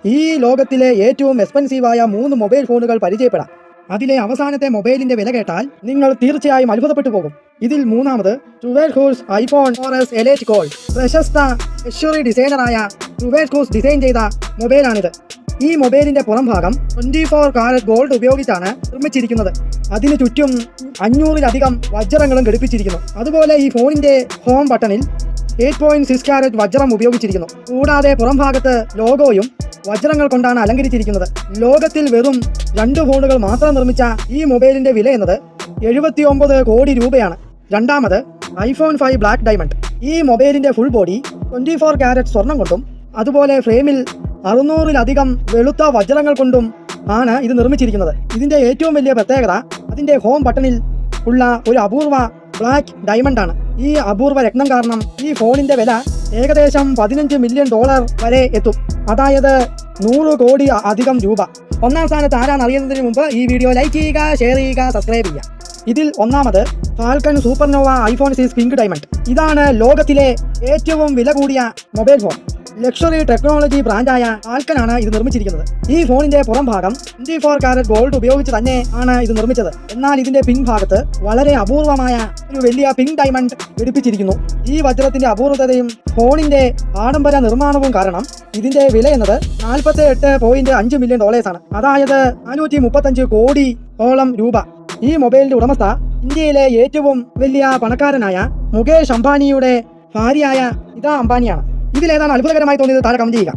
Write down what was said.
ഈ ലോകത്തിലെ ഏറ്റവും എക്സ്പെൻസീവായ 3 മൊബൈൽ ഫോണുകൾ പരിചയപ്പെടാം. അതിലെ അവസാനത്തെ മൊബൈലിന്റെ വില കേട്ടാൽ നിങ്ങൾ തീർച്ചയായും അത്ഭുതപ്പെട്ടു പോകും. ഇതിൽ മൂന്നാമത് ട്രുവേർകോസ് iPhone 4s Elite Gold. പ്രശസ്ത ലക്ഷറി ഡിസൈനറായ ട്രുവേർകോസ് ഡിസൈൻ ചെയ്ത മൊബൈലാണിത്. ഈ മൊബൈലിന്റെ പുറം ഭാഗം 24 കാരറ്റ് ഗോൾഡ് ഉപയോഗിച്ചാണ് നിർമ്മിച്ചിരിക്കുന്നത്. അതിനു ചുറ്റും 500-ലധികം വജ്രങ്ങളും ഘടിപ്പിച്ചിരിക്കുന്നു. അതുപോലെ ഈ ഫോണിന്റെ ഹോം ബട്ടണിൽ 8.6 കാരറ്റ് വജ്രം ഉപയോഗിച്ചിരിക്കുന്നു. കൂടാതെ പുറം ഭാഗത്ത് ലോഗോയും വജ്രങ്ങൾ കൊണ്ടാണ് അലങ്കരിച്ചിരിക്കുന്നത്. ലോകത്തിൽ വെറും 2 ഫോണുകൾ മാത്രം നിർമ്മിച്ച ഈ മൊബൈലിന്റെ വില എന്നത് 79 കോടി രൂപയാണ്. രണ്ടാമത് iPhone 5 ബ്ലാക്ക് ഡയമണ്ട്. ഈ മൊബൈലിന്റെ ഫുൾ ബോഡി 24 കാരറ്റ് സ്വർണം കൊണ്ടും അതുപോലെ ഫ്രെയിമിൽ 600-ലധികം വെളുത്ത വജ്രങ്ങൾ കൊണ്ടും ആണ് ഇത് നിർമ്മിച്ചിരിക്കുന്നത്. ഇതിന്റെ ഏറ്റവും വലിയ പ്രത്യേകത അതിന്റെ ഹോം ബട്ടണിൽ ഉള്ള ഒരു അപൂർവ ബ്ലാക്ക് ഡയമണ്ട് ആണ്. ഈ അപൂർവ രത്നം കാരണം ഈ ഫോണിന്റെ വില ഏകദേശം $15 മില്യൺ വരെ എത്തും. അതായത് 100 കോടി അധികം രൂപ. ഒന്നാം സ്ഥാനത്ത് ആരാണ് അറിയുന്നതിന് മുമ്പ് ഈ വീഡിയോ ലൈക്ക് ചെയ്യുക, ഷെയർ ചെയ്യുക, സബ്സ്ക്രൈബ് ചെയ്യുക. ഇതിൽ ഒന്നാമത് Falcon supernova iPhone 6 pink diamond. ഇതാണ് ലോകത്തിലെ ഏറ്റവും വില കൂടിയ മൊബൈൽ ഫോൺ. ലക്ഷറി ടെക്നോളജി ബ്രാൻഡായ ഫാൽക്കൺ ആണ് ഇത് നിർമ്മിച്ചിരിക്കുന്നത്. ഈ ഫോണിന്റെ പുറം ഭാഗം 24 കാരറ്റ് ഗോൾഡ് ഉപയോഗിച്ച് തന്നെ ആണ് ഇത് നിർമ്മിച്ചത്. എന്നാൽ ഇതിന്റെ പിൻഭാഗത്ത് വളരെ അപൂർവമായ ഒരു വലിയ പിങ്ക് ഡയമണ്ട് ഘടിപ്പിച്ചിരിക്കുന്നു. ഈ വജ്രത്തിന്റെ അപൂർവതയും ഫോണിന്റെ ആഡംബര നിർമ്മാണവും കാരണം ഇതിന്റെ വില എന്നത് $48.5 മില്യൺ ആണ്. അതായത് 435 കോടിയോളം രൂപ. ഈ മൊബൈലിന്റെ ഉടമസ്ഥ ഇന്ത്യയിലെ ഏറ്റവും വലിയ പണക്കാരനായ മുകേഷ് അംബാനിയുടെ ഭാര്യയായ ഇതാ അംബാനിയാണ്. ഇതിലേതാണ് അത്ഭുതകരമായി തോന്നിയത് താഴെ കമന്റ് ചെയ്യുക.